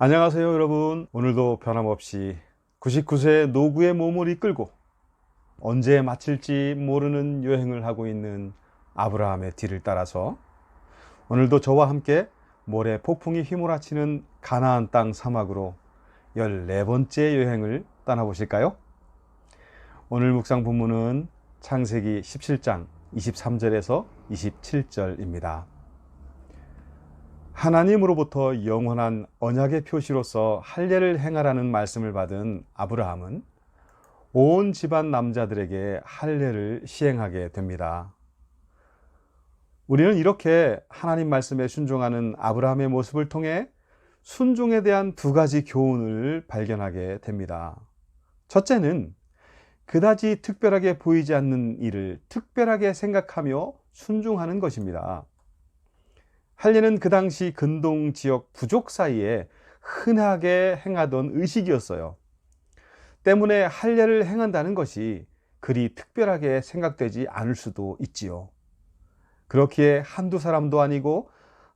안녕하세요 여러분. 오늘도 변함없이 99세 노구의 몸을 이끌고 언제 마칠지 모르는 여행을 하고 있는 아브라함의 뒤를 따라서 오늘도 저와 함께 모래 폭풍이 휘몰아치는 가나안 땅 사막으로 14번째 여행을 떠나보실까요? 오늘 묵상 본문은 창세기 17장 23절에서 27절입니다. 하나님으로부터 영원한 언약의 표시로서 할례를 행하라는 말씀을 받은 아브라함은 온 집안 남자들에게 할례를 시행하게 됩니다. 우리는 이렇게 하나님 말씀에 순종하는 아브라함의 모습을 통해 순종에 대한 두 가지 교훈을 발견하게 됩니다. 첫째는 그다지 특별하게 보이지 않는 일을 특별하게 생각하며 순종하는 것입니다. 할례는 그 당시 근동 지역 부족 사이에 흔하게 행하던 의식이었어요. 때문에 할례를 행한다는 것이 그리 특별하게 생각되지 않을 수도 있지요. 그렇기에 한두 사람도 아니고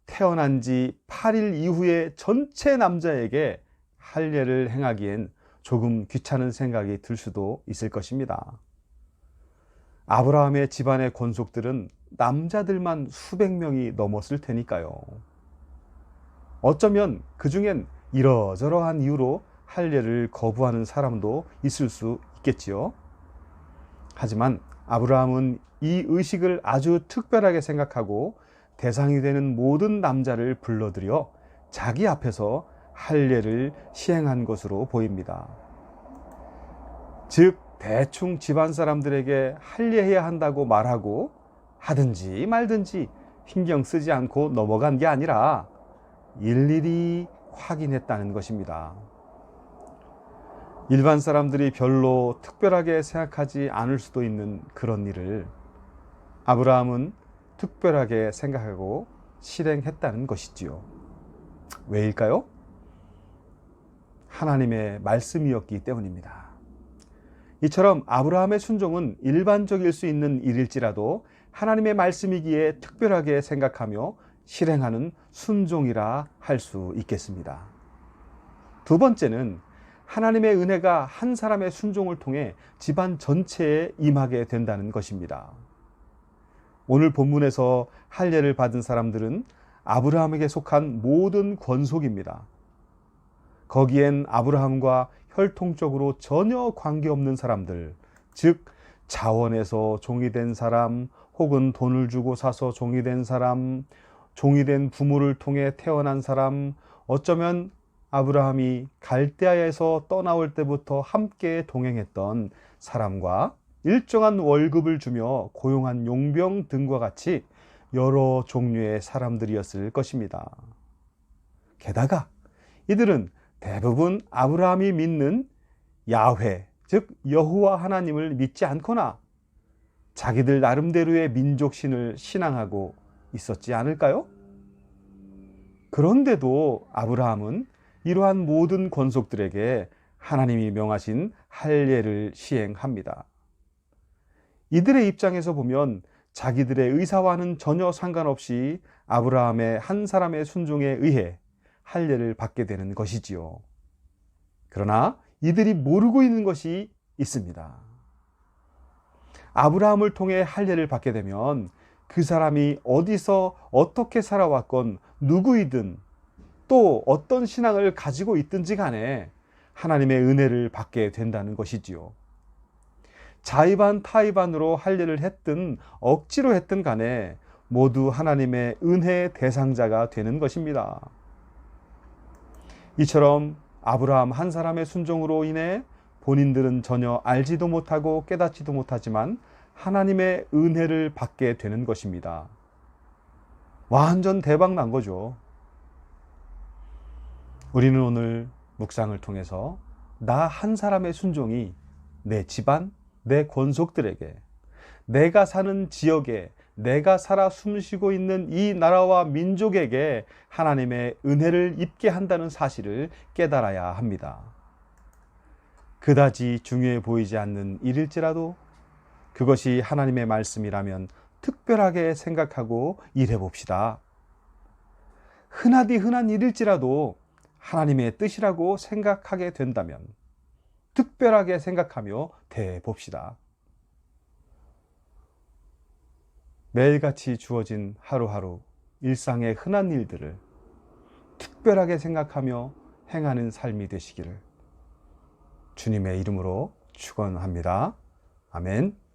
태어난 지 8일 이후에 전체 남자에게 할례를 행하기엔 조금 귀찮은 생각이 들 수도 있을 것입니다. 아브라함의 집안의 권속들은 남자들만 수백 명이 넘었을 테니까요. 어쩌면 그 중엔 이러저러한 이유로 할례를 거부하는 사람도 있을 수 있겠지요. 하지만 아브라함은 이 의식을 아주 특별하게 생각하고 대상이 되는 모든 남자를 불러들여 자기 앞에서 할례를 시행한 것으로 보입니다. 즉 대충 집안 사람들에게 할례해야 한다고 말하고 하든지 말든지 신경 쓰지 않고 넘어간 게 아니라 일일이 확인했다는 것입니다. 일반 사람들이 별로 특별하게 생각하지 않을 수도 있는 그런 일을 아브라함은 특별하게 생각하고 실행했다는 것이지요. 왜일까요? 하나님의 말씀이었기 때문입니다. 이처럼 아브라함의 순종은 일반적일 수 있는 일일지라도 하나님의 말씀이기에 특별하게 생각하며 실행하는 순종이라 할 수 있겠습니다. 두 번째는 하나님의 은혜가 한 사람의 순종을 통해 집안 전체에 임하게 된다는 것입니다. 오늘 본문에서 할례를 받은 사람들은 아브라함에게 속한 모든 권속입니다. 거기엔 아브라함과 혈통적으로 전혀 관계없는 사람들, 즉 자원에서 종이 된 사람, 혹은 돈을 주고 사서 종이 된 사람, 종이 된 부모를 통해 태어난 사람, 어쩌면 아브라함이 갈대아에서 떠나올 때부터 함께 동행했던 사람과 일정한 월급을 주며 고용한 용병 등과 같이 여러 종류의 사람들이었을 것입니다. 게다가 이들은 대부분 아브라함이 믿는 야훼, 즉 여호와 하나님을 믿지 않거나 자기들 나름대로의 민족신을 신앙하고 있었지 않을까요? 그런데도 아브라함은 이러한 모든 권속들에게 하나님이 명하신 할례를 시행합니다. 이들의 입장에서 보면 자기들의 의사와는 전혀 상관없이 아브라함의 한 사람의 순종에 의해 할례를 받게 되는 것이지요. 그러나 이들이 모르고 있는 것이 있습니다. 아브라함을 통해 할례를 받게 되면 그 사람이 어디서 어떻게 살아왔건 누구이든 또 어떤 신앙을 가지고 있든지 간에 하나님의 은혜를 받게 된다는 것이지요. 자의반 타의반으로 할례를 했든 억지로 했든 간에 모두 하나님의 은혜의 대상자가 되는 것입니다. 이처럼 아브라함 한 사람의 순종으로 인해 본인들은 전혀 알지도 못하고 깨닫지도 못하지만 하나님의 은혜를 받게 되는 것입니다. 완전 대박 난 거죠. 우리는 오늘 묵상을 통해서 나 한 사람의 순종이 내 집안, 내 권속들에게, 내가 사는 지역에, 내가 살아 숨쉬고 있는 이 나라와 민족에게 하나님의 은혜를 입게 한다는 사실을 깨달아야 합니다. 그다지 중요해 보이지 않는 일일지라도 그것이 하나님의 말씀이라면 특별하게 생각하고 일해봅시다. 흔하디 흔한 일일지라도 하나님의 뜻이라고 생각하게 된다면 특별하게 생각하며 대해봅시다. 매일같이 주어진 하루하루 일상의 흔한 일들을 특별하게 생각하며 행하는 삶이 되시기를 주님의 이름으로 축원합니다. 아멘.